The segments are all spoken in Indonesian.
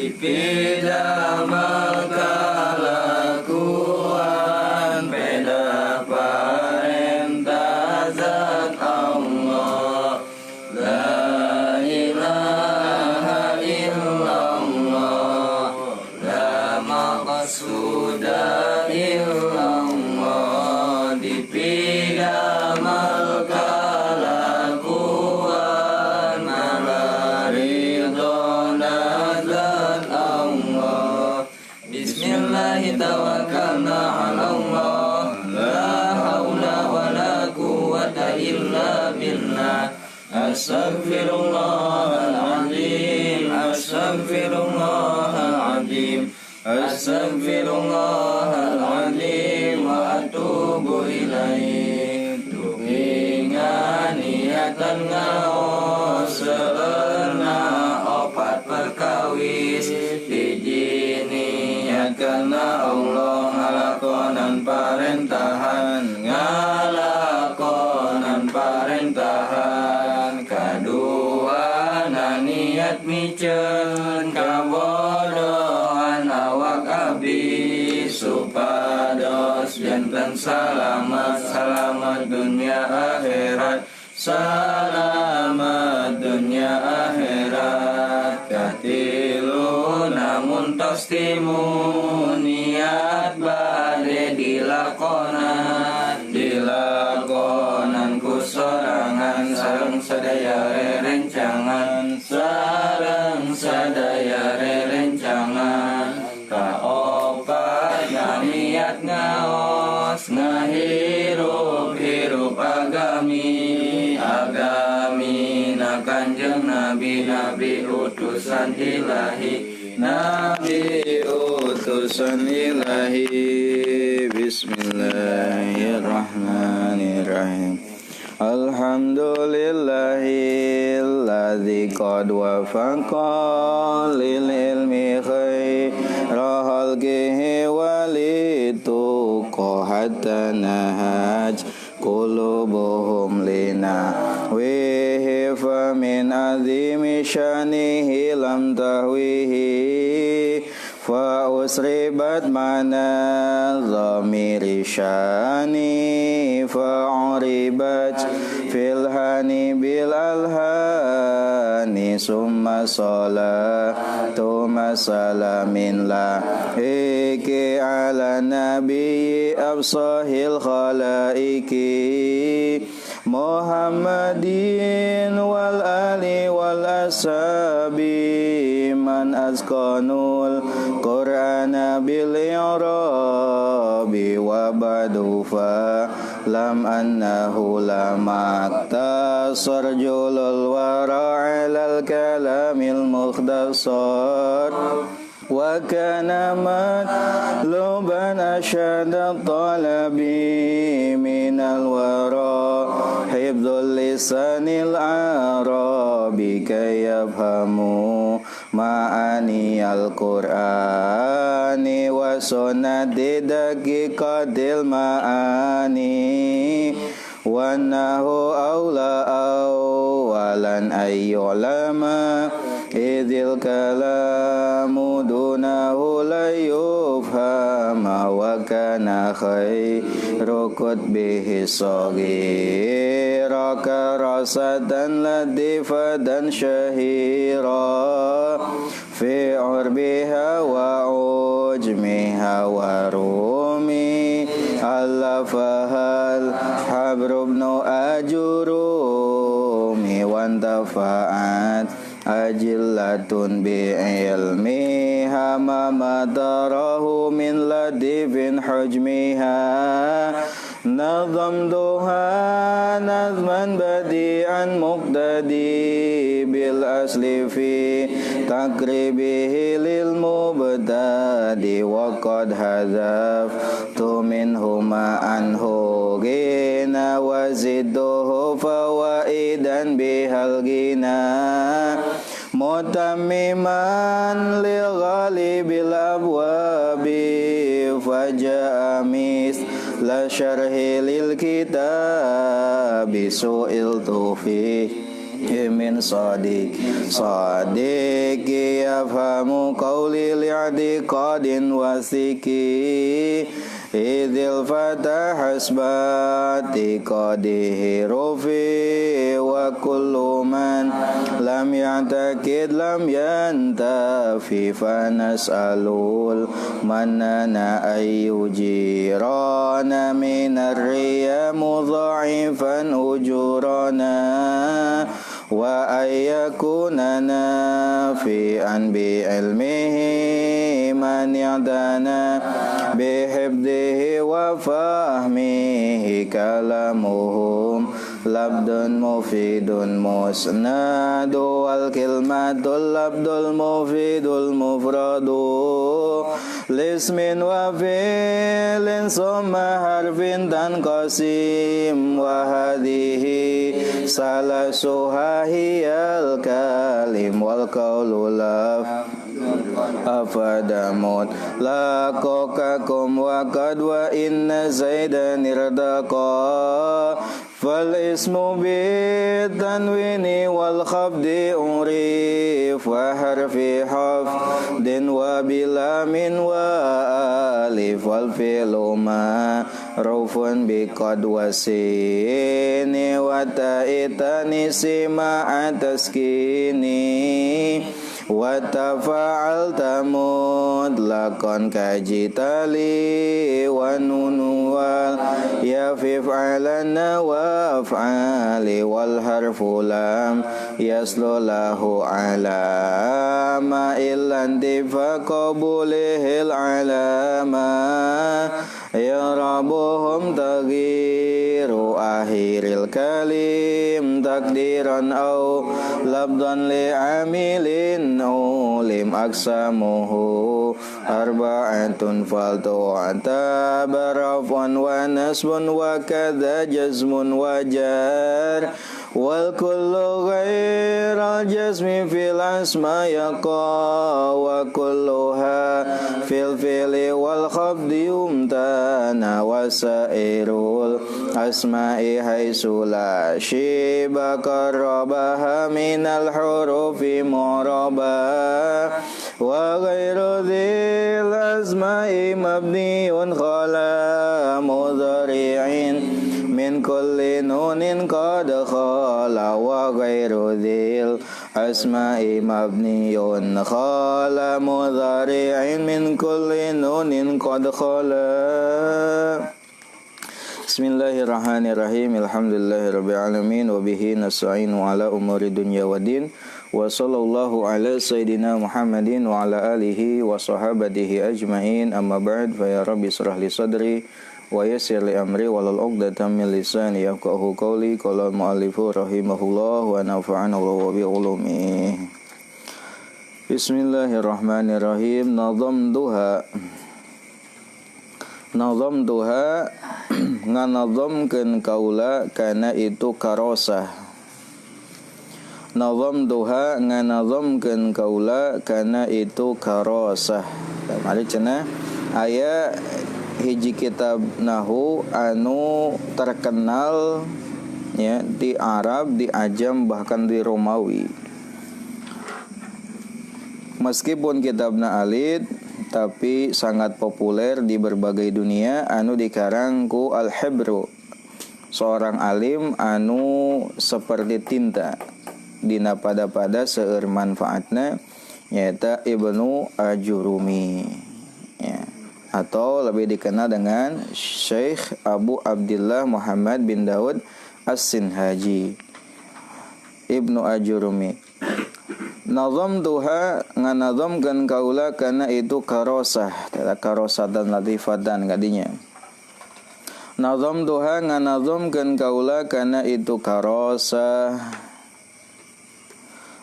Dipidamel kelakuan peda parentah zat Allah. La ilaha illallah, la maqsuda illallah. Dipidamel kelakuan ala ridhona zat Allah. Bismillahi tawakkalna ala Allah, la haula wa la quwwata illa billah. Astaghfirullahaladzim, astaghfirullahaladzim, astaghfirullahaladzim wa atubu ilaih. Tumingan niatan ngaos seurna opat perkawis hiji niatkeunna Allah ngalakonan parentahan, ngalakonan parentahan. Kadua niat miceun kabodohan awak abdi supados janten salamat, salamat dunia akhirat, salamat dunia akhirat. Katilu namun tos timu niat bade dilakonan ku sorangan sareng sadaya rerencangan, sareng sadaya rerencangan. Kaopat niat ngaos ngahirup-hirup agami na Kanjeng Nabi, Nabi utusan ilahi, Nabi utusan ilahi. Bismillahirrahmanirrahim. Alhamdulillahilladzi qad wafaqa lil ilmi khaira khalqihi walituqa hatta nahaj qulubuhum lina wihi famin azimi syanihi lam tahwihi fa usribat mana dhamiri syani fa uribat fil hani bil alhani summa salatu masalamin la iki ala nabi absahil khalaiki Muhammadin wal ali wal ashabi man azkanul Qur'ana bil i'rabi wa ba'du fa lam annahu lamakta sarjulul wara' alal kalamil mukhtasar wa kana matluban asyada talabi minal wara hifdzul lisanil arabi kayafhamu ma'ani al-Qur'ani wa sunnati daqiqatil ma'ani wa nahu awla awalan ayyulama idhil kalamu dunahu la yufhama wa kana khairu kutbihi saghira karasatan ladifadan syahira fi urbiha wa ujmiha wa rumi alafahal habrubnu ajurumi wantafa'at ajillatun bi'ilmiha ma madarahu min ladifin hujmiha nazamduha nazman badi'an muqtadi bil asli fi takribihi lil mubtadi wa qad hadhaftu minhuma anhu gina wa zidduhu fawaidan bihal gina mutammiman li ghalibil abwabi faja'a la syarhi lil kitabi su'il tufi min sadiq ya istafhamu qawli li'atiqadin wasiki idil fata hasbati qadihi rufi wa kullu man lam ya'taqid lam yantafi fanas'alul manana ayyujirana minar riya mudha'ifan ujurana wa ayyakuna nafi'an bi ilmihi man ya'dana bi hibdihi wa fahmihi kalamuhum labdun mufidun musnadu wal kilmatul labdul mufidul mufradu lismin wa fi'lin summa harfin tanqasim wa hadhihi salasuha hiyal kalim wal qawlu laf afadamut laqakakum wa qad wa inna zaidan irdaqa fal ismu bitanwini wal khabdi urif wa harfi hafdin wa bilamin wa alif wal fi'lu ma'rufun bi qad wasini wa ta'itani sima ataskini wa tafa'alta mutlaqan kajitali wa nunu wal ya fif'alanna wa af'ali wal harfu lam yaslu lahu alama illan tifaqabulihil alama yarabuhum taghiru akhiril kalim takdiran au labdan li'amilin ulim aksamuhu arba'atun faltu'ata barafun wa nasbun wa kadha jazmun wa jar wal kullu ghairal jazmi fil asma yaqa wa kulluha fil fi'li wal khafdi umtana wa sairul asma'i haitsu la shiba qarrabaha minal hurufi mu'raba wa ghairu dhil asma'i mabniun khala mudhari'in min kulli nunin qad khala wa ghairu dhil asma'i mabniun khala mudhari'in min kulli nunin qad khala. Bismillahirrahmanirrahim. Alhamdulillahirabbil alamin wa bihi nasta'inu ala umuri dunya waddin. Wa sallallahu ala sayidina Muhammadin wa ala alihi wa sahabatihi ajmain. Amma ba'd, fa ya rabbi israh li sadri wa yassir li amri wahlul 'uqdatam min lisani yafqahu qawli. Qala al-mu'allifu rahimahullah wa nafa'ana wa bi ulumihi. Bismillahirrahmanirrahim. Nazam duha nganazamkeun kaula kana itu karosah. Nazam duha nganazamkeun kaula kana itu karosah. Mari cenah aya hiji kitab nahu anu terkenal ya di Arab, di Ajam, bahkan di Romawi. Meskipun kitabna alit tapi sangat populer di berbagai dunia, anu dikarang ku Al-Hibru, seorang alim anu seperti tinta dina pada-pada seueur manfaatna, nyaeta Ibnu Ajurumi ya, atau lebih dikenal dengan Syekh Abu Abdillah Muhammad bin Daud As-Sinhaji. Ibnu Ajurumi nazam duha nganazamkeun kaula kana itu karosah, karosah dan latifatan kadinya. Nazam duha nganazamkeun kaula kana itu karosah.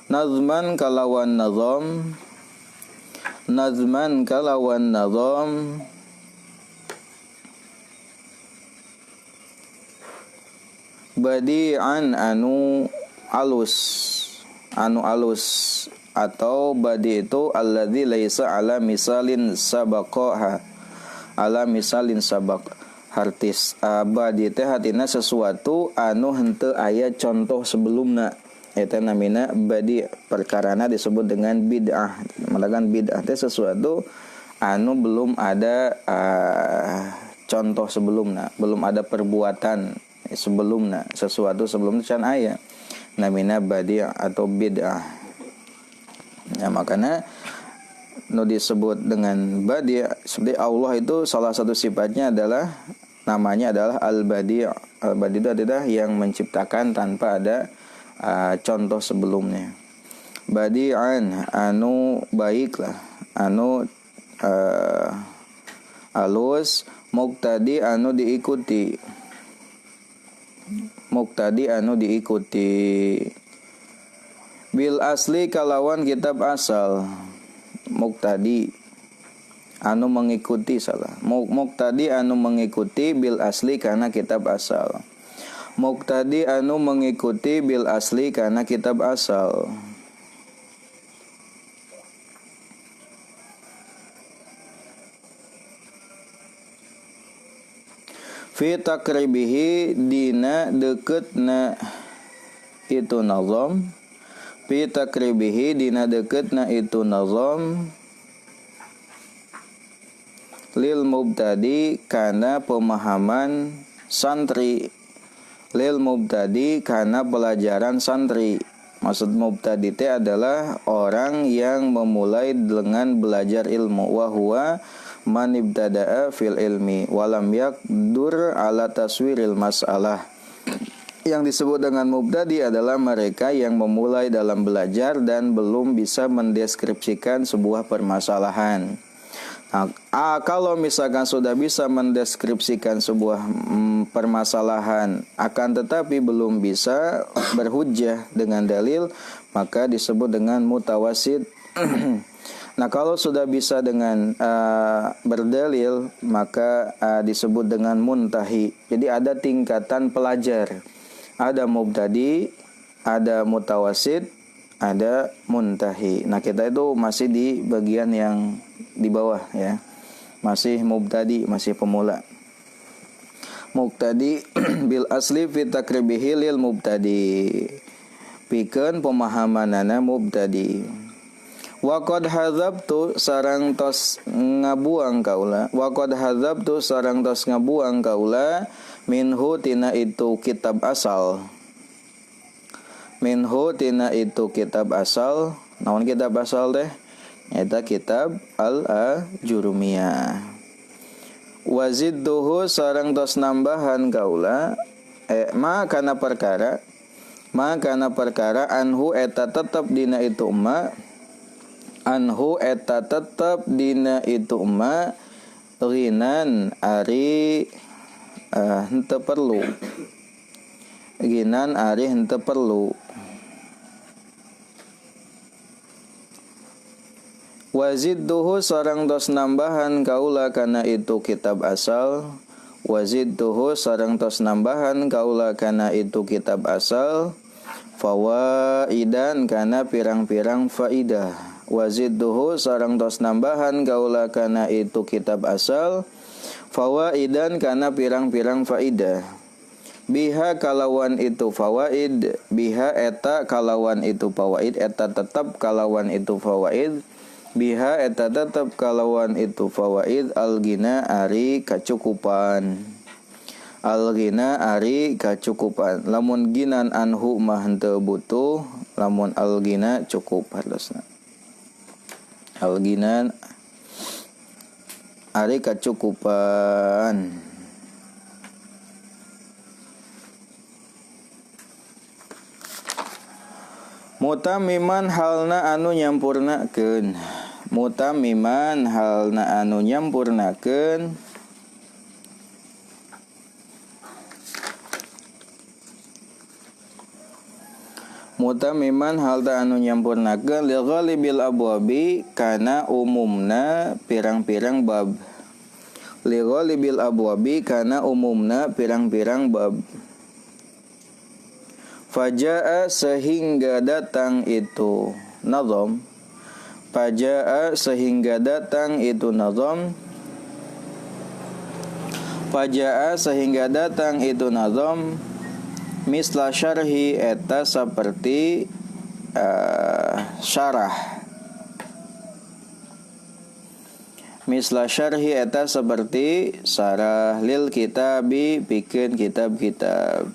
Nazman kalawan nazam, nazman kalawan nazam, badi'an anu alus, atau badi itu alladzi laisa ala misalin sabaqaha, ala misalin sabaq hartis. Badi teh hatina sesuatu anu henteu aya contoh sebelumna, eta namina badi perkarana disebut dengan bid'ah. Melakukan bid'ah teh sesuatu anu belum ada contoh sebelumna, belum ada perbuatan sebelumna, sesuatu sebelumnya can aya namina badi' atau bid'ah. Ya makanya nu disebut dengan badi', seperti Allah itu salah satu sifatnya adalah namanya adalah al-badi'. Al-badi' itu adalah yang menciptakan tanpa ada contoh sebelumnya. Badi'an anu baiklah, anu alus, muqtadi anu diikuti. Muqtadi anu diikuti. Bil asli kalawan kitab asal. Muqtadi anu mengikuti salah. Muqtadi anu mengikuti bil asli karena kitab asal. Muqtadi anu mengikuti bil asli karena kitab asal. Fi takribihi dina deketna itu nazam. Fi takribihi dina deketna itu nazam. Lil mubtadi kana pemahaman santri. Lil mubtadi kana pelajaran santri. Maksud mubtadi itu adalah orang yang memulai dengan belajar ilmu. Wa huwa man ibtada'a fil ilmi walam yaqdur ala taswiril mas'alah. Yang disebut dengan mubtadi adalah mereka yang memulai dalam belajar dan belum bisa mendeskripsikan sebuah permasalahan. Nah, kalau misalkan sudah bisa mendeskripsikan sebuah permasalahan akan tetapi belum bisa berhujjah dengan dalil, maka disebut dengan mutawasid. Nah, kalau sudah bisa dengan berdalil, maka disebut dengan muntahi. Jadi ada tingkatan pelajar. Ada mubtadi, ada mutawasid, ada muntahi. Nah, kita itu masih di bagian yang di bawah ya. Masih mubtadi, masih pemula. Mubtadi bil asli fi takribihi lil mubtadi. Pikeun pemahamanana mubtadi. Wa qad hadzabtu sareng tos ngabuang kaula. Wa qad hadzabtu sareng tos ngabuang kaula minhu tina itu kitab asal. Minhu tina itu kitab asal. Naon kitab asal teh? Eta kitab Al-Ajurumiyah. Wazidduhu sareng tos nambahan kaula ma kana perkara anhu eta tetep dina itu umma. Anhu eta tetep dina itu umma ghinan ari henteu perlu. Ghinan ari henteu perlu. Wazidduhu sareng tos nambahan kaula kana itu kitab asal. Wazidduhu sareng tos nambahan kaula kana itu kitab asal. Fawaidan kana pirang-pirang faidah. Wazidduhu sareng tos nambahan kaula kana itu kitab asal. Fawaidan kana pirang-pirang faidah. Biha kalawan itu fawaid. Biha eta kalawan itu fawaid. Eta tetap kalawan itu fawaid. Biha eta tetep kalawan itu fawaid al-ghina ari kacukupan. Al-ghina ari kacukupan. Lamun ginan anhu mah henteu butuh, lamun al-ghina cukup hartosna. Al-ghina ari kacukupan. Mutamiman halna anu nyampurnakeun. Mutamiman halna anu nyampurnakeun. Mutamiman halna anu nyampurnakeun li ghalibil abwabi kana umumna pirang-pirang bab. Li ghalibil abwabi kana umumna pirang-pirang bab. Faja'a sehingga datang itu nazam. Faja'a sehingga datang itu nazam. Faja'a sehingga datang itu nazam. Misla syarhi eta seperti syarah. Misla syarhi eta seperti syarah lil kitabi pikeun kitab-kitab.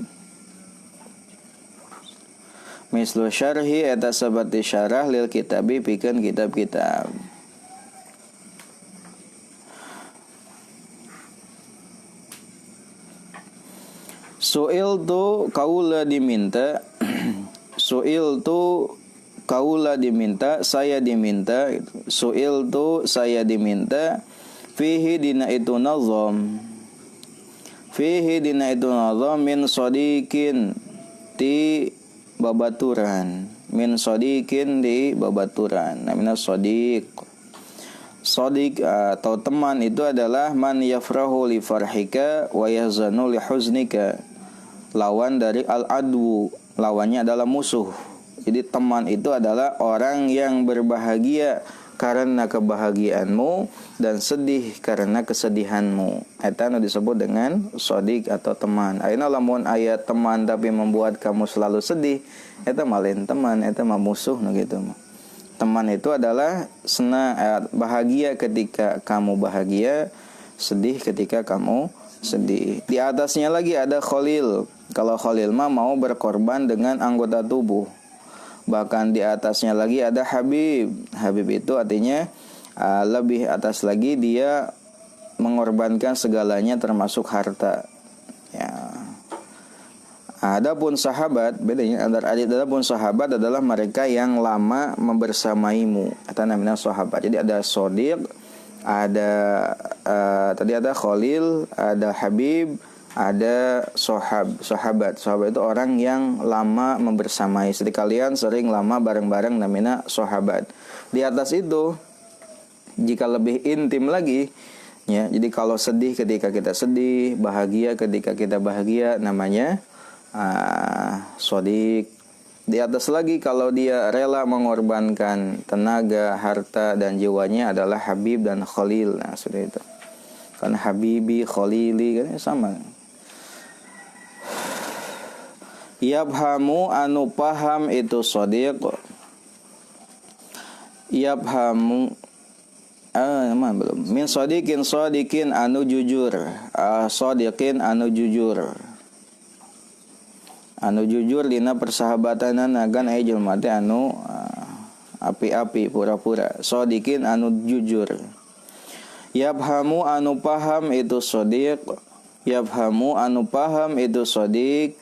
Mislu syarhi eta seperti syarah lil kitabi pikeun kitab-kitab. Su'il tu kaula diminta. Su'il tu kaula diminta, saya diminta. Su'il tu saya diminta. Fihi dina itu nazam. Fihi dina itu nazam min sadiqin ti babaturan. Min sadiqin di babaturan. Namanya sadiq. Sadiq atau teman itu adalah man yafrahu li farhika wa yahzanu li huznika. Lawan dari al-adwu, lawannya adalah musuh. Jadi teman itu adalah orang yang berbahagia karena kebahagiaanmu dan sedih karena kesedihanmu. Eta anu disebut dengan shadiq atau teman. Ayeuna lamun aya teman tapi membuat kamu selalu sedih, eta mah lain teman, eta mah musuh nu gitu mah. Teman itu adalah bahagia ketika kamu bahagia, sedih ketika kamu sedih. Di atasnya lagi ada khalil. Kalau khalil mah mau berkorban dengan anggota tubuh. Bahkan di atasnya lagi ada habib. Habib itu artinya lebih atas lagi, dia mengorbankan segalanya termasuk harta. Ya. Adapun sahabat, bedanya adapun sahabat adalah mereka yang lama membersamaimu. Itu namanya sahabat. Jadi ada shadiq, ada tadi ada khalil, ada habib, ada sahabat. Sahabat itu orang yang lama membersamai. Seperti kalian sering lama bareng-bareng, namanya sahabat. Di atas itu, jika lebih intim lagi, ya. Jadi kalau sedih ketika kita sedih, bahagia ketika kita bahagia, namanya shadiq. Di atas lagi kalau dia rela mengorbankan tenaga, harta dan jiwanya adalah habib dan khalil. Nah, sudah itu. Kan habibi, khalili kan sama. Yabhamu anu paham itu shadiq. Yabhamu belum. Min shadiqin shadiqin anu jujur. Shadiqin anu jujur. Anu jujur dina persahabatanana kan aya jelema teh anu api-api pura-pura. Shadiqin anu jujur. Yabhamu anu paham itu shadiq. Yabhamu anu paham itu shadiq.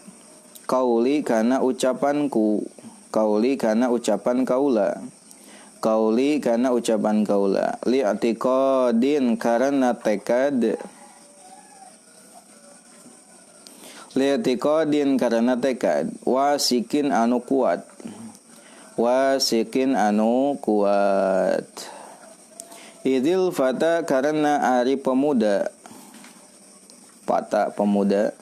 Kauli kana ucapanku. Kauli kana ucapan kaula. Kauli kana ucapan kaula. Li'atiqadin karena tekad. Li'atiqadin karena tekad. Wasikin anu kuat. Wasikin anu kuat. Idil fata karena ari pemuda. Fata pemuda.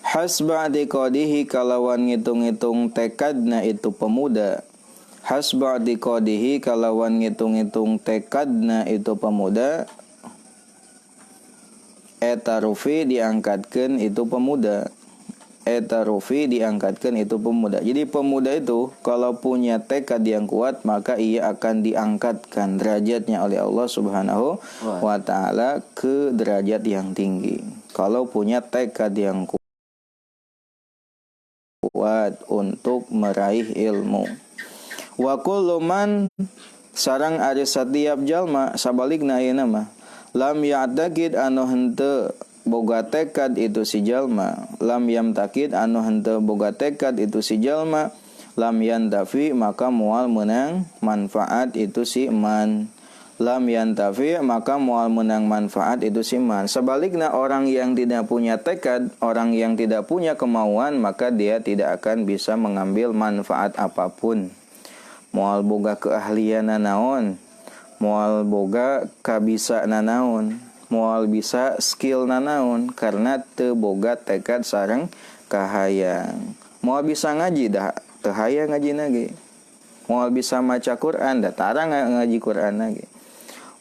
Hasba diqadihi kalawan ngitung-ngitung tekadna itu pemuda. Hasba diqadihi kalawan ngitung-ngitung tekadna itu pemuda. Eta rufi diangkatkan itu pemuda. Eta rufi diangkatkan itu pemuda. Jadi pemuda itu kalau punya tekad yang kuat, maka ia akan diangkatkan derajatnya oleh Allah Subhanahu wa ta'ala ke derajat yang tinggi. Kalau punya tekad yang kuat untuk meraih ilmu. Wa kullu man sarang ari setiap jalma sabalikna ayeuna mah lam ya'taqid anu henteu boga tekad itu si jalma, lam yamtaqid anu henteu boga tekad itu si jalma, lam yantafi maka moal menang manfaat itu si man. Lam yantafi maka moal menang manfaat itu si man. Sebaliknya orang yang tidak punya tekad, orang yang tidak punya kemauan, maka dia tidak akan bisa mengambil manfaat apapun. Moal boga keahlian nanaon, moal boga kabisa nanaon, moal bisa skill nanaon, karena teu boga tekad sareng kahayang. Moal bisa ngaji dah teu hayang ngajina ge. Moal bisa maca Quran dah tarang ngaji Quran ge.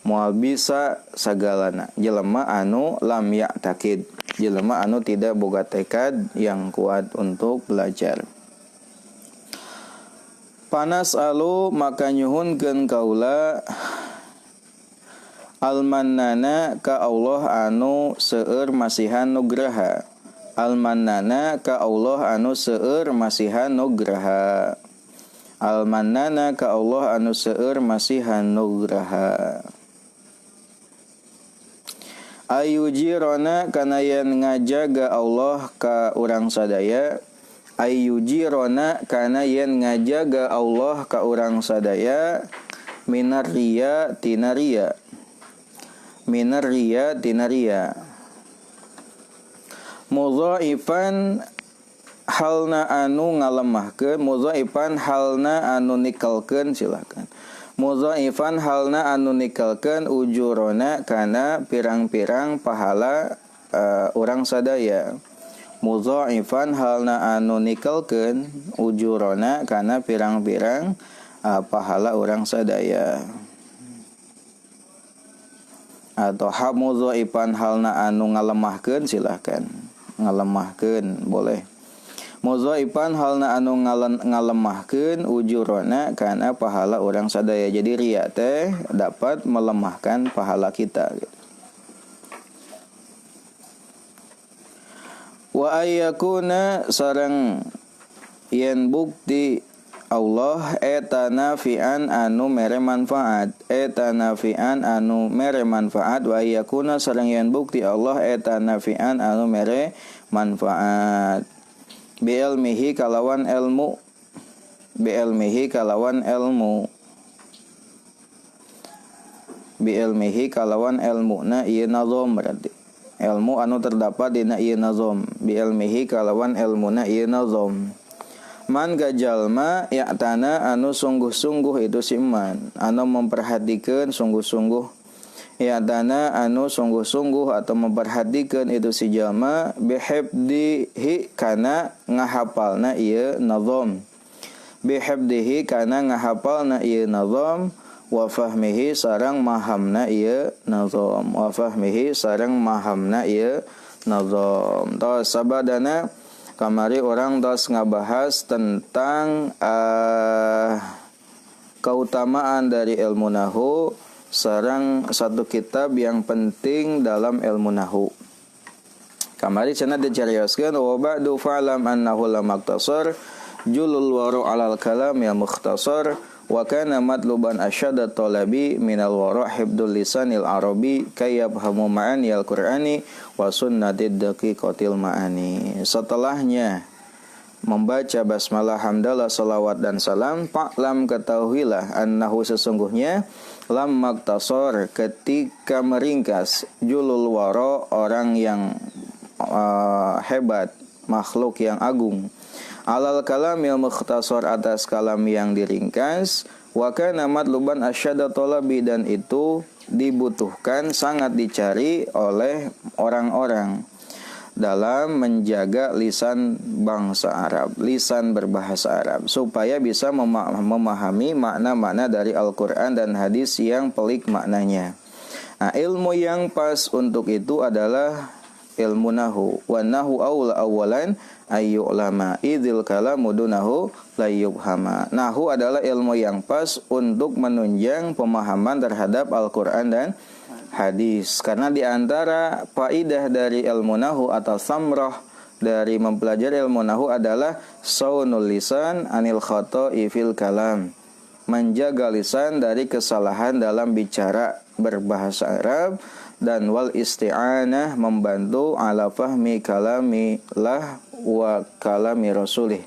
Moal bisa sagalana jelema anu lam ya'taqid. jelema anu tidak boga tekad yang kuat untuk belajar. Panas alu maka nyuhunkeun kaula almannana ka Allah anu seueur masihan nugraha. Almannana ka Allah anu seueur masihan nugraha. Almannana ka Allah anu seueur masihan nugraha. Ayujirona kana yen ngajaga Allah ka urang sadaya. Ayujirona kana yen ngajaga Allah ka urang sadaya minar riya tinaria. Minar riya tinaria. Mudhaifan halna anu ngalemahkeun, mudhaifan halna anu nikelkeun, silakan. Mudhaifan halna anu nikelkeun ujurona kana pirang-pirang pahala urang sadaya. Mudhaifan halna anu nikelkeun ujurona kana pirang-pirang pahala urang sadaya. Atau mudhaifan halna anu ngalemahkeun, silakan. Ngalemahkeun boleh. Mudhaifan halna anu ngalemahkeun ujurona kana pahala urang sadaya. Jadi riya teh dapat melemahkan pahala kita. Wa ayyakuna sareng yen bukti Allah eta nafi'an anu mere manfaat. Eta nafi'an anu mere manfaat. Wa ayyakuna sareng yen bukti Allah eta nafi'an anu mere manfaat. Bi'ilmihi kalawan ilmu. Bi'ilmihi kalawan ilmu. Bi'ilmihi kalawan ilmu. Nah iya nazom berarti. Ilmu anu terdapat dina ieu nazom. Bi ilmihi kalawan ilmuna ieu nazom. Man gajalma ya'tana anu sungguh-sungguh itu siman, anu memperhatikan sungguh-sungguh. Ya'tana anu sungguh-sungguh atau memperhatikan itu si jalma bihifdihi kana ngahapalna ieu nazom. Bihifdihi kana ngahapalna ieu nazom. Wa fahmihi sareng mahamna ieu nazam. Wa fahmihi sareng mahamna ieu nazam. Tos sabadana kamari orang tos ngabahas tentang keutamaan dari ilmu nahwu sareng satu kitab yang penting dalam ilmu nahwu. Kamari cenah dicarioskeun wa ba'du fa'lam annahu la maktasar julul waru 'alal kalam ya mukhtasar. Wa kana matluban asyadda talabi minal wara' hibdul lisanil arabi kayabhamu ma'ani al-Qur'ani wa sunnatid daqiqatil ma'ani. Setelahnya membaca basmalah, hamdalah, salawat dan salam, fa'lam ketahuilah annahu sesungguhnya lam maktasor ketika meringkas julul wara orang yang hebat, makhluk yang agung. Alal kalamil mukhtasar atas kalam yang diringkas. Wa kana matluban asyadda talabi dan itu dibutuhkan, sangat dicari oleh orang-orang dalam menjaga lisan bangsa Arab, lisan berbahasa Arab, supaya bisa memahami makna-makna dari Al-Quran dan hadis yang pelik maknanya. Nah, ilmu yang pas untuk itu adalah ilmu nahwu. Wa nahwu awalan ayyu'lama idzil kalamu dunahu la yubhama. Nahwu adalah ilmu yang pas untuk menunjang pemahaman terhadap Al-Quran dan hadis. Karena di antara faidah dari ilmu nahwu atau samrah dari mempelajari ilmu nahwu adalah saunul lisan anil khata'i fil kalam. Menjaga lisan dari kesalahan dalam bicara berbahasa Arab. Dan wal isti'anah membantu ala fahmi kalamillah wa kalami rasulih,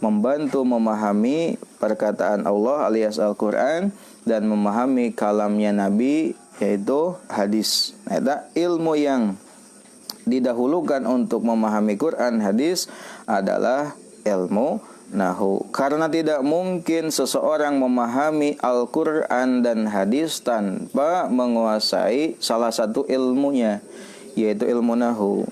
membantu memahami perkataan Allah alias Al-Quran dan memahami kalamnya Nabi yaitu hadis. Eta ilmu yang didahulukan untuk memahami Quran hadis adalah ilmu nahwu. Karena tidak mungkin seseorang memahami Al-Quran dan hadis tanpa menguasai salah satu ilmunya, yaitu ilmu nahwu.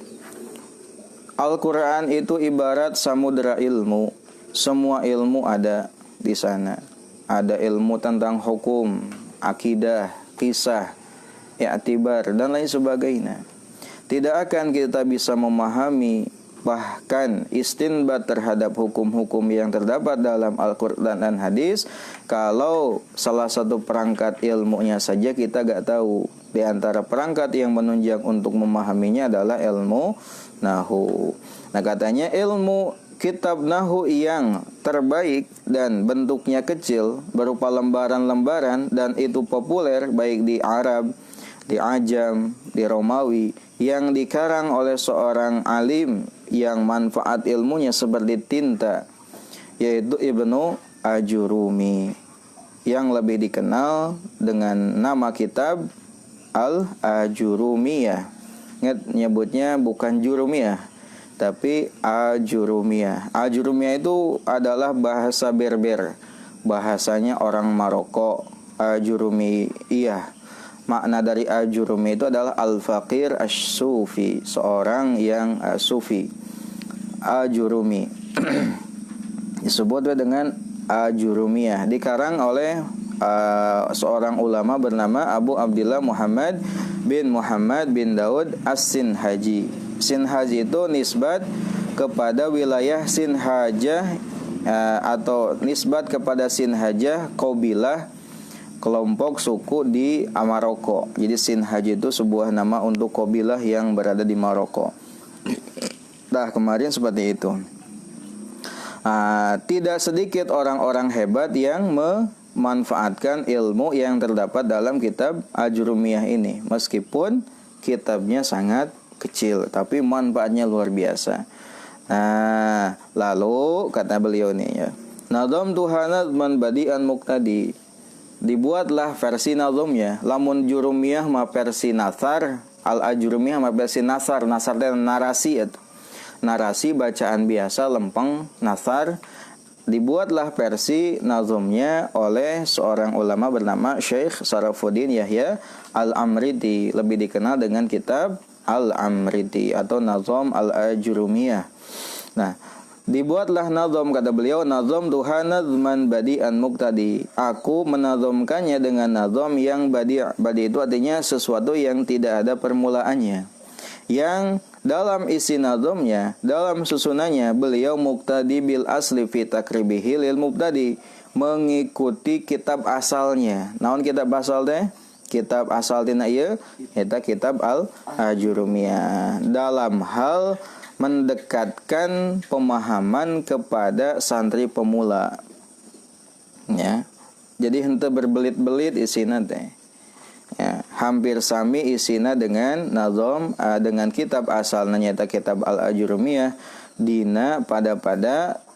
Al-Quran itu ibarat samudera ilmu. Semua ilmu ada di sana. Ada ilmu tentang hukum, akidah, kisah, i'tibar, dan lain sebagainya. tidak akan kita bisa memahami bahkan istinbat terhadap hukum-hukum yang terdapat dalam Al-Quran dan hadis kalau salah satu perangkat ilmunya saja kita gak tahu. Di antara perangkat yang menunjang untuk memahaminya adalah ilmu Nahu. Nah, katanya ilmu kitab Nahu yang terbaik dan bentuknya kecil berupa lembaran-lembaran dan itu populer baik di Arab, di Ajam, di Romawi, yang dikarang oleh seorang alim yang manfaat ilmunya seperti tinta, yaitu Ibnu Ajurumi, yang lebih dikenal dengan nama kitab Al-Ajurumiyah. Ingat, nyebutnya bukan Jurumiyah, tapi Ajurumiyah. Ajurumiyah itu adalah bahasa Berber, bahasanya orang Maroko. Ajurumiyah, makna dari Ajurumi itu adalah al-faqir as-sufi, seorang yang sufi. Ajurumi disebut dengan Ajurumiyah, dikarang oleh seorang ulama bernama Abu Abdillah Muhammad bin Daud As-Sinhaji. Sinhaji itu nisbat kepada wilayah Sinhajah, atau nisbat kepada Sinhajah qabilah, kelompok suku di Maroko. Jadi Sinhaj itu sebuah nama untuk qabilah yang berada di Maroko. Nah, kemarin seperti itu. Tidak sedikit orang-orang hebat yang memanfaatkan ilmu yang terdapat dalam kitab Ajurumiyah ini. Meskipun kitabnya sangat kecil, tapi manfaatnya luar biasa. Nah, lalu kata beliau nih ya, Nadham tuhanat man badi'an muqtadi, dibuatlah versi nazomnya. Lamun Jurumiyah ma versi nasar, Al-Ajurumiyah ma versi nasar. Nasar itu narasi, narasi bacaan biasa lempeng, nasar. Dibuatlah versi nazomnya oleh seorang ulama bernama Syekh Sarafuddin Yahya Al-Amriti, lebih dikenal dengan kitab Al-Amriti atau Nazom Al-Ajurumiyah. Nah, dibuatlah nazom, kata beliau, nazom tuhan nazman badi'an muqtadi. Aku menazomkannya dengan nazom yang badi'. Badi' itu artinya sesuatu yang tidak ada permulaannya, yang dalam isi nazomnya, dalam susunannya, beliau muqtadi bil asli fi takribihi lil mubtadi, mengikuti kitab asalnya. Naon kitab asal teh? Kitab asal tina ieu eta kitab Al-Ajurumiyah, dalam hal mendekatkan pemahaman kepada santri pemula, ya. Jadi henteu berbelit-belit isina teh, ya, hampir sami isina dengan nazom, dengan kitab asalna nyata kitab Al-Ajurumiyah, dina pada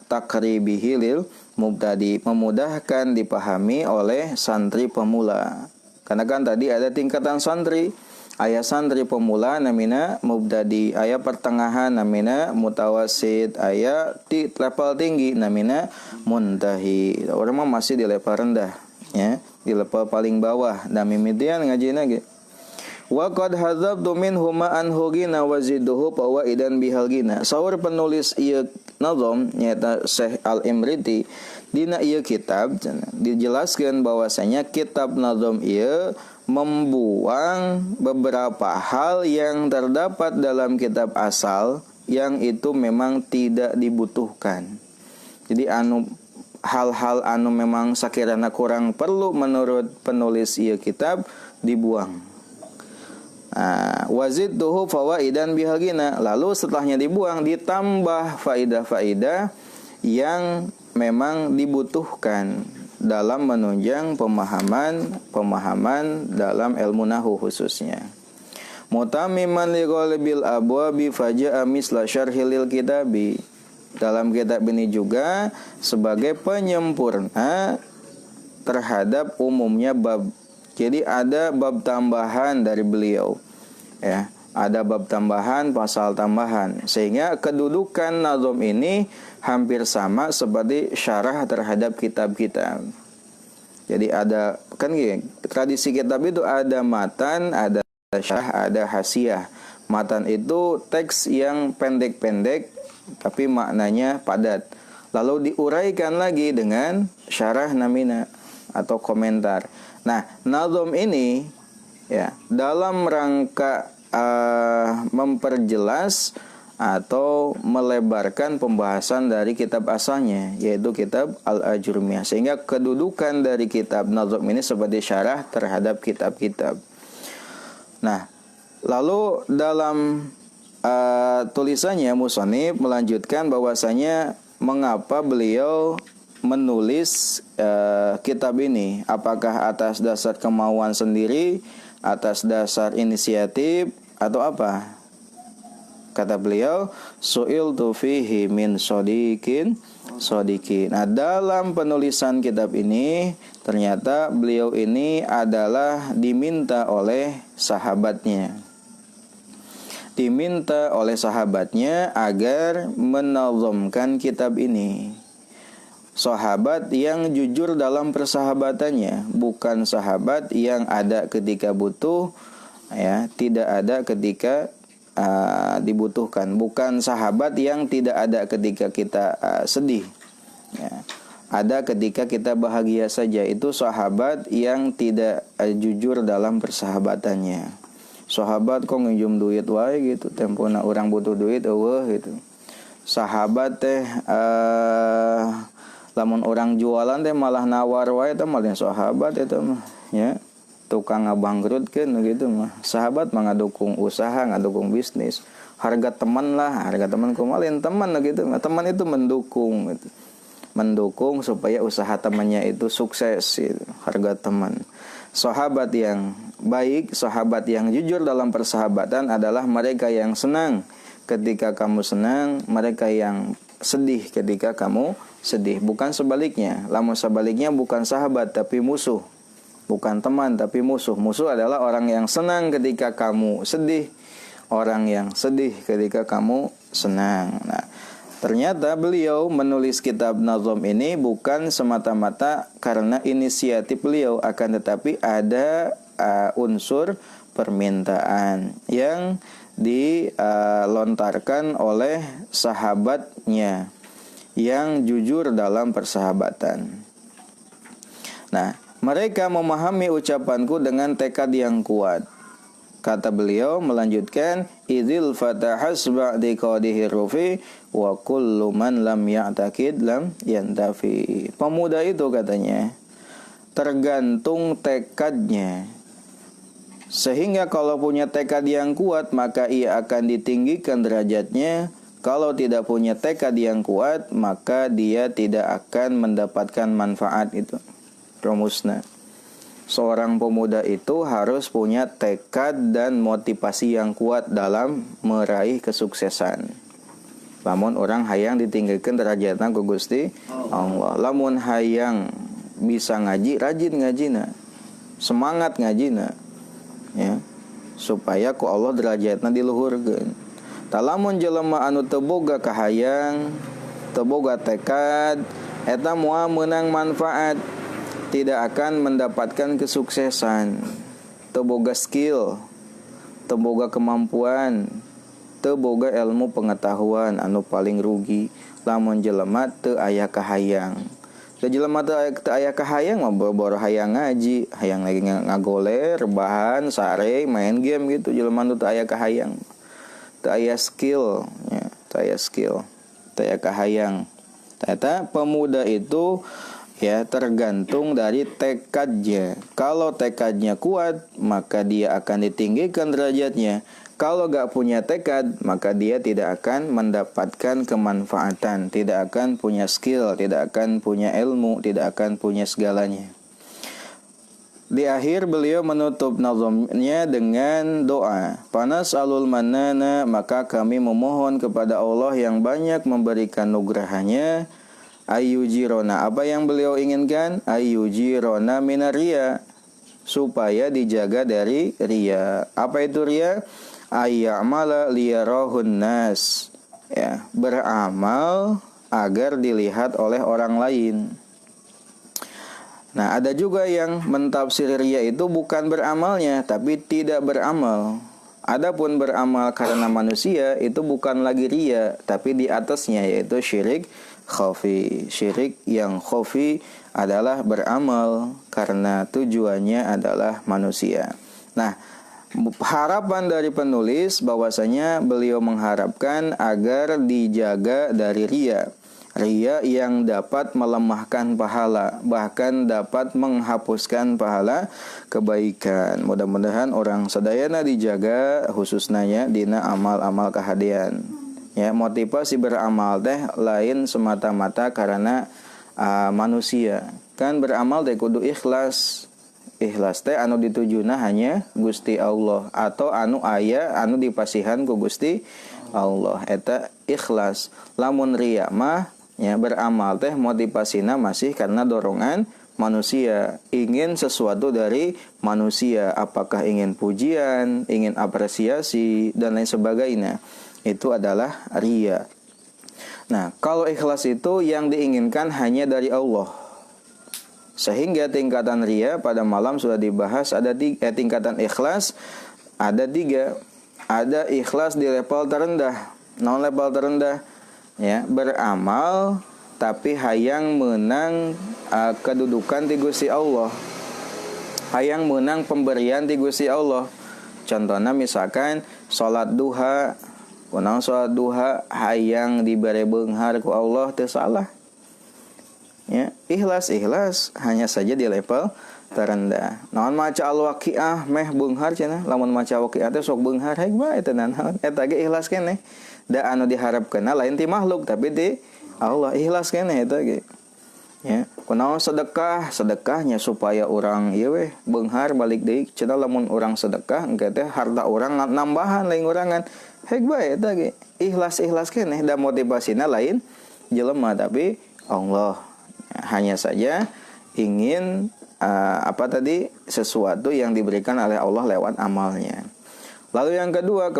takribihi lil mubtadi, memudahkan dipahami oleh santri pemula. Karena kan tadi ada tingkatan santri, aya santri pemula namina mubtadi, aya pertengahan namina mutawasid, aya di level tinggi namina muntahi. Orang mah masih di level rendah, ya, di level paling bawah. Dan mimitian ngajina ge. Wa qad hadzabtu minhuma an hugina waziduhu fawaidan bihalgina. Saur penulis ieu nazom nyata Syekh Al-Imriti, dina ieu kitab dijelaskan bahwasanya kitab nazom ieu membuang beberapa hal yang terdapat dalam kitab asal yang itu memang tidak dibutuhkan. Jadi hal-hal anu memang sakirana kurang perlu menurut penulis ieu kitab dibuang. Wazidduhu fawaidan bihagina, lalu setelahnya dibuang ditambah faidah-faidah yang memang dibutuhkan dalam menunjang pemahaman dalam ilmu nahu khususnya. Mutammiman li ghalibil abwabi faja'a misla syarhil kitabi. Dalam kitab ini juga sebagai penyempurna terhadap umumnya bab. Jadi ada bab tambahan dari beliau, ya, ada bab tambahan, pasal tambahan, sehingga kedudukan nazom ini hampir sama seperti syarah terhadap kitab-kitab. Jadi ada kan gini, tradisi kitab itu ada matan, ada syarah, ada hasiah. Matan itu teks yang pendek-pendek tapi maknanya padat, lalu diuraikan lagi dengan syarah namina atau komentar. Nah, nazom ini, ya, dalam rangka memperjelas atau melebarkan pembahasan dari kitab asalnya, yaitu kitab Al-Ajurumiyah, sehingga kedudukan dari kitab Nazm ini sebagai syarah terhadap kitab-kitab. Nah, lalu dalam tulisannya musannif melanjutkan bahwasanya mengapa beliau menulis kitab ini, apakah atas dasar kemauan sendiri, atas dasar inisiatif, atau apa? Kata beliau, su'iltu fihi min shodikin. Nah, dalam penulisan kitab ini ternyata beliau ini adalah diminta oleh sahabatnya. Diminta oleh sahabatnya agar menazamkan kitab ini. Sahabat yang jujur dalam persahabatannya, bukan sahabat yang ada ketika butuh, ya, tidak ada ketika dibutuhkan, bukan sahabat yang tidak ada ketika kita sedih, ya, ada ketika kita bahagia saja. Itu sahabat yang tidak jujur dalam persahabatannya. Sahabat kok nginjem duit wae gitu, tempona orang butuh duit gitu. Sahabat teh lamun orang jualan teh malah nawar wae teh malah sahabat itu mah, ya. Tukang ngabangkrutkeun gitu mah. Sahabat mah ngadukung usaha, ngadukung bisnis. Harga teman lah, harga teman kumalin teman gitu mah. Teman itu mendukung gitu. Mendukung supaya usaha temannya itu sukses gitu. Harga teman. Sahabat yang baik, sahabat yang jujur dalam persahabatan adalah mereka yang senang ketika kamu senang, mereka yang sedih ketika kamu sedih. Bukan sebaliknya. Lamun sebaliknya bukan sahabat tapi musuh. Bukan teman tapi musuh. Musuh adalah orang yang senang ketika kamu sedih, orang yang sedih ketika kamu senang. Nah, ternyata beliau menulis kitab Nazm ini bukan semata-mata karena inisiatif beliau, akan tetapi ada unsur permintaan yang dilontarkan oleh sahabatnya yang jujur dalam persahabatan. Nah, mereka memahami ucapanku dengan tekad yang kuat. Kata beliau melanjutkan, idzil fatahas ba'di qadihi rufi wa kullu man lam ya'taqid lam yantafi. Pemuda itu katanya tergantung tekadnya. Sehingga kalau punya tekad yang kuat maka ia akan ditinggikan derajatnya. Kalau tidak punya tekad yang kuat maka dia tidak akan mendapatkan manfaat itu. Rumusna. Seorang pemuda itu harus punya tekad dan motivasi yang kuat dalam meraih kesuksesan. Lamun orang hayang ditinggikan derajatna ku Gusti Allah. Lamun hayang bisa ngaji, rajin ngajina. Semangat ngajina. Ya. Supaya ku Allah derajatna diluhurkeun. Talamun jelema anu teu boga kahayang, teu boga tekad, eta moal meunang manfaat, tidak akan mendapatkan kesuksesan. Teu boga skill, teu boga kemampuan, teu boga ilmu pengetahuan, anu paling rugi lamun jelema teu aya kahayang. Da jelema teu aya kahayang mah boro hayang ngaji, hayang lagi ngagoler, rebahan, sare, main game gitu. Jelema teu aya kahayang, teu aya skill, ya, teu aya skill, teu aya kahayang. Ternyata pemuda itu ya tergantung dari tekadnya. Kalau tekadnya kuat, maka dia akan ditinggikan derajatnya. Kalau gak punya tekad, maka dia tidak akan mendapatkan kemanfaatan, tidak akan punya skill, tidak akan punya ilmu, tidak akan punya segalanya. Di akhir beliau menutup nazamnya dengan doa. Panas'alul manana, maka kami memohon kepada Allah yang banyak memberikan nugrahanya. Ayyujirona, apa yang beliau inginkan? Ayyujirona minaria, supaya dijaga dari riya. Apa itu riya? Ayya'mala liyarahun nas, ya, beramal agar dilihat oleh orang lain. Nah, ada juga yang mentafsir riya itu bukan beramalnya, tapi tidak beramal. Adapun beramal karena manusia itu bukan lagi riya, tapi di atasnya yaitu syirik khafi. Syirik yang khafi adalah beramal karena tujuannya adalah manusia. Nah, Harapan dari penulis bahwasanya beliau mengharapkan agar dijaga dari ria. Ria yang dapat melemahkan pahala, bahkan dapat menghapuskan pahala kebaikan. Mudah-mudahan orang sadayana dijaga khususnya dina amal-amal kahadian. Ya, motivasi beramal teh lain semata-mata karena manusia. Kan beramal teh kudu ikhlas. Ikhlas teh anu ditujuna hanya Gusti Allah atau anu aya anu dipasihan ku Gusti Allah eta ikhlas. Lamun riya mah ya beramal teh motivasina masih karena dorongan manusia, ingin sesuatu dari manusia, apakah ingin pujian, ingin apresiasi dan lain sebagainya. Itu adalah riya. Nah, kalau ikhlas itu yang diinginkan hanya dari Allah. Sehingga tingkatan riya pada malam sudah dibahas ada tingkatan ikhlas ada 3. Ada ikhlas di level terendah. Non level terendah ya, beramal tapi hayang menang kedudukan di Gusti Allah. Hayang menang pemberian di Gusti Allah. Contohnya misalkan salat duha, kunaon salat duha hayang dibere beunghar ku Allah teu salah. Ya, ikhlas hanya saja di level terendah. Naon maca al-waqiah meh beunghar cenah, lamun maca waqiah teh sok beunghar haik bae eta naon. Eta ge ikhlas keneh. Da anu diharapkeunna lain ti makhluk tapi di Allah, ikhlas keneh eta ge. Ya, kunaon sedekahnya supaya orang ieu we beunghar balik deui cenah lamun urang sedekah engke teh harta urang nambahan lain urangan. Haik bae eta ge. Ikhlas keneh da motivasina lain jelema tapi Allah. Hanya saja ingin sesuatu yang diberikan oleh Allah lewat amalnya. Lalu yang kedua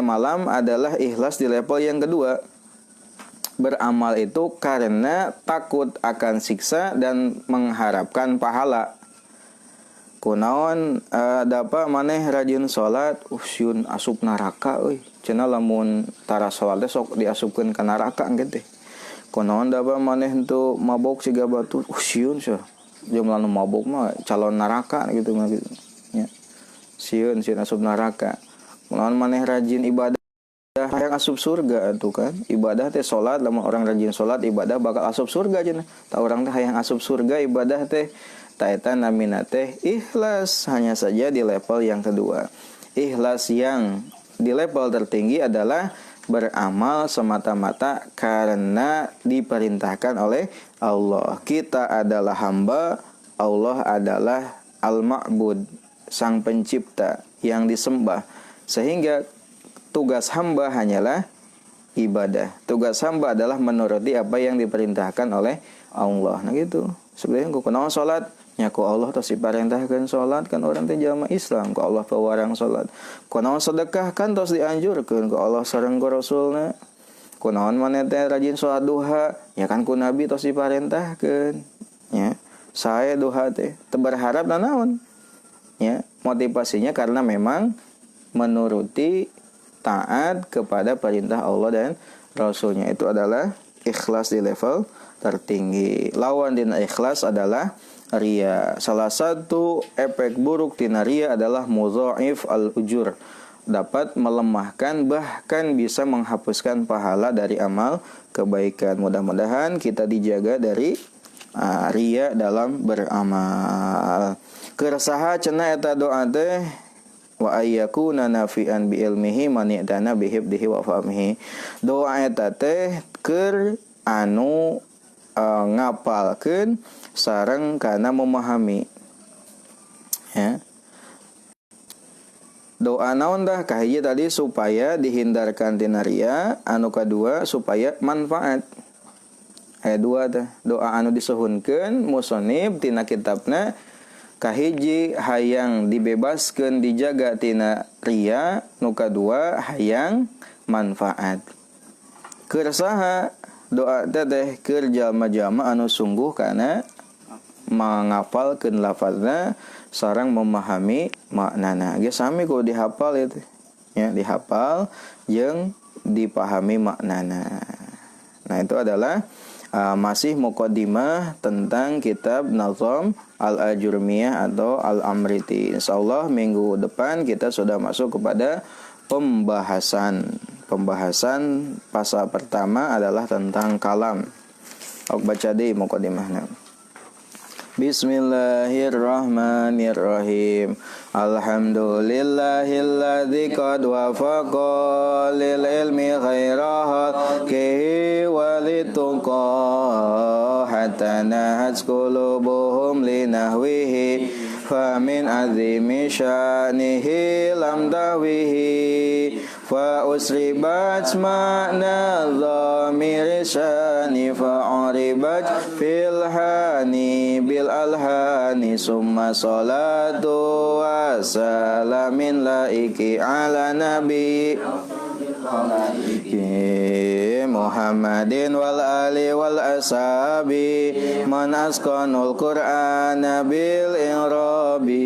malam adalah ikhlas di level yang kedua. Beramal itu karena takut akan siksa dan mengharapkan pahala. Kunaon dapa maneh rajin salat usyun asup neraka euy. Cenah lamun tara salat sok diasupkeun ka neraka engke teh. Kunaon dapa maneh henteu mabok siga batur sieun seuh jumlah nu mabok mah calon neraka gitu mah gitu ya sieun asup neraka. Kunaon maneh rajin ibadah hayang asup surga atuh kan. Ibadah teh salat, lamun orang rajin salat ibadah bakal asup surga cenah. Tah urang teh hayang asup surga ibadah teh ta eta namina teh ikhlas, hanya saja di level yang kedua. Ikhlas yang di level tertinggi adalah beramal semata-mata karena diperintahkan oleh Allah. Kita adalah hamba, Allah adalah al-ma'bud, sang pencipta yang disembah. Sehingga tugas hamba hanyalah ibadah. Tugas hamba adalah menuruti apa yang diperintahkan oleh Allah. Nah gitu. Sebenarnya kunaon salat nya ku Allah tos diparentahkeun salat kan orang teh jalma Islam ku Allah pewarang salat. Kunaon sedekah kan tos dianjurkeun ku Allah sareng ku Rasulna. Kunaon maneh teh rajin salat duha ya kan ku Nabi tos diparentahkeun. Ya. Sae duha teh teu berharap naon. Ya, motivasinya karena memang menuruti taat kepada perintah Allah dan Rasulnya. Itu adalah ikhlas di level tertinggi. Lawan dina ikhlas adalah riya. Salah satu efek buruk tina riya adalah mudha'if al-ujur. Dapat melemahkan bahkan bisa menghapuskan pahala dari amal kebaikan. Mudah-mudahan kita dijaga dari riya dalam beramal. Keresaha cenah eta doa teh wa ayyakuna nafi'an bi ilmihi man ya'tana bi hibdihi wa fahmihi. Doa eta teh keur anu ngapalkeun sareng kana memahami. Ya. Doa naon dah kahiji tadi supaya dihindarkan tina riya, anu kadua supaya manfaat. Aya dua teh. Doa anu disuhunkeun musannif tina kitabna kahiji hayang dibebaskeun dijaga tina riya, nu kadua hayang manfaat. Keur saha doa teh keur jalma-jalma anu sungguh kana mangapalkeun lafazna sareng memahami maknana. Ge sami kudu dihafal itu. Ya, dihafal jeung dipahami maknana. Nah, itu adalah Masih muqaddimah tentang kitab Nazam Al-Ajurmiyah atau Al-Amriti. Insyaallah minggu depan kita sudah masuk kepada pembahasan pasal pertama adalah tentang kalam. Aku baca di muqaddimahnya. Bismillahirrahmanirrahim. Alhamdulillahilladzi qad wafaqa lil ilmi khairaha walituqa hatta nahat qulubuhum linahwihi famin azimi sya'nihi lam dahwihi fa usribat ma'na dhamir sya'ni fa'uribat fil hani bil alhani summa salatu wa salamin laiki ala nabi Muhammadin wal ali wal ashabi man asqanul qur'ana bil irabi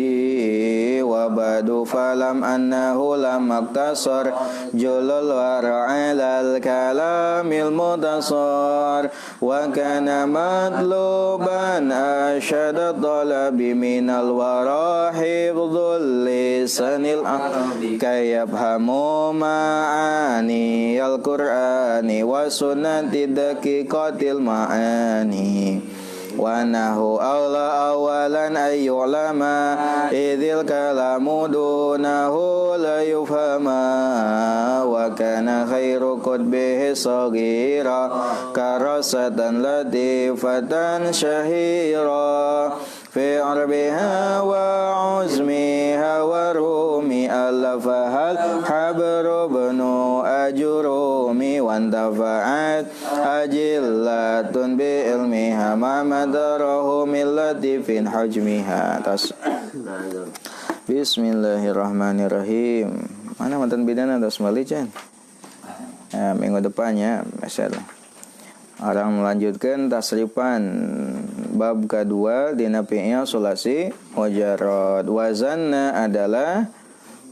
wa badu falam annahu lam maktasar julul wara'ilal kalamil mutasar wa kana matluban asyada talabi minal warahibdul lisanil arabi kayabhamu ma'ani al-Qur'ani wa sunnati daqiqatil ma'ani wa nahu awla awalan ayyulama idhil kalamu dunahu la yufhama wa kana khairu qudbihi saghira karasatan latifatan syahira fi arbiha wa uzmiha wa rumi alafahal habru bnu ajurumi wantafa'at ajillatun bi ilmiha ma madarahu min latifin hajmiha. Bismillahirrahmanirrahim. Mana mantan bidana atas malican? Minggu depannya masyaallah. Orang melanjutkan tasrifan bab kedua dina fi'il sulasi mujarrad. Wazanna adalah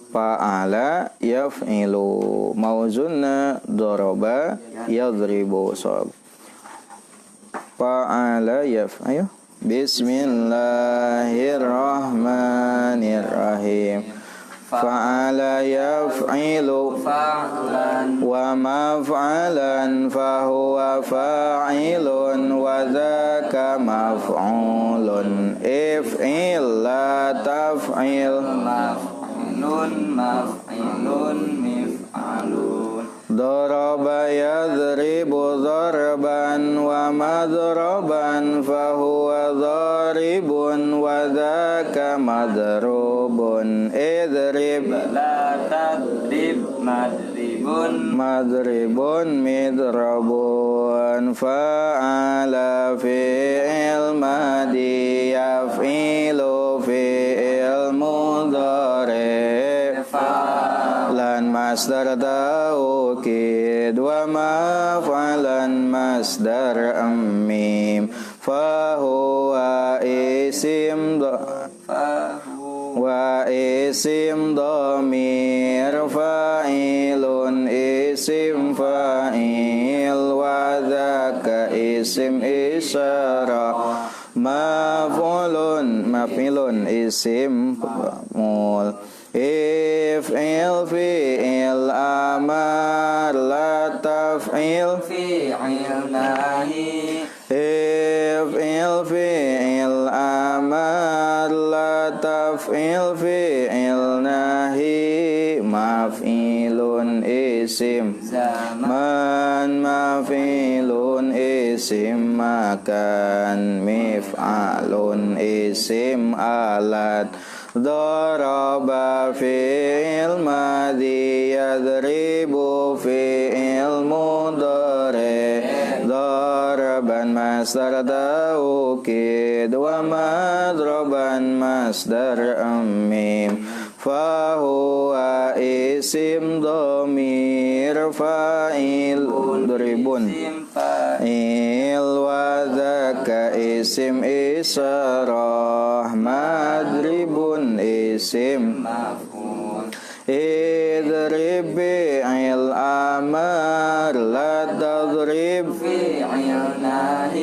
fa'ala yaf'ilu, mauzunna daraba yadribu. Fa'ala ayo. Bismillahirrahmanirrahim. Fa'ala yaf'ilu wa maf'alan fahuwa fa'ilun wa dhaka maf'ulun if'il la taf'il maf'ilun mif'alun daraba yadribu darban wa madraban fahuwa daribun wa dhaka madrubun idrib la tadrib madribun midrabun fa'ala fi'il madi yaf'ilu fi'il mudhari lan masdar taukid wa maf'alan masdar mim fahuwa isim wa isim dhamir fa'ilun isim fa'il wa dhaka isim isyara maf'ulun isim mul if'il fi'il amar la taf'il fi'il nahi if'il fi'il amar la taf'il fi'il nahi maf'ilun isim zaman maf'ilun isim makan mif'alun isim alat daraba fi'il madhi yadribu fi'il mudhari daraban masdar taukid wa madraban masdar mim fahuwa isim dhamir fa'il dribun fa'il wa dhaka isim isarah madribun isim maf'ul idrib fi'il amar la tadrib fi'il nahi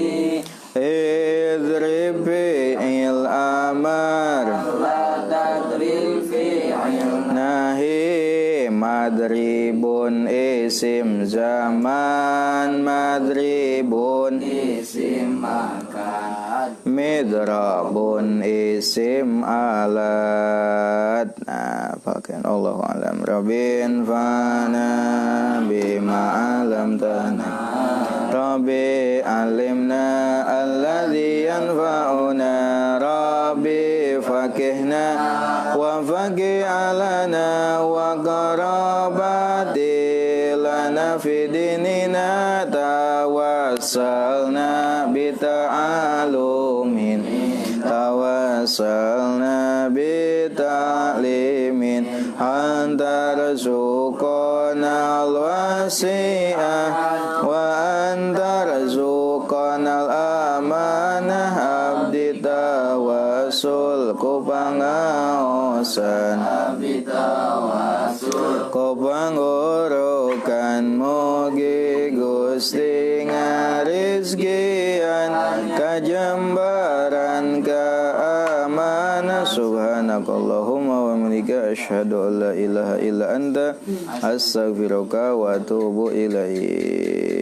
nahi madribun isim zaman madribun isim makan, midrabun isim alat. Nah, pakai Allahu alam. Rabbin fana bima alam tanah, Rabbi alimna alladhi yanfa'una, Rabbi fakihna wa faqih alana wa qarabati lana fi dinina tawassalna bita'alumin, tawassalna bita'limin, antar suqona al-wasi'ah wa antar suqona al-amanah, abdi tawasul ku pangaosan, abdi tawasul ku pangurukan, mugi Gusti ngarizkian kajembaran keamanan. Subhanakallahumma wa bihamdika asyhadu an la ilaha illa anta astaghfiruka wa atubu ilaik.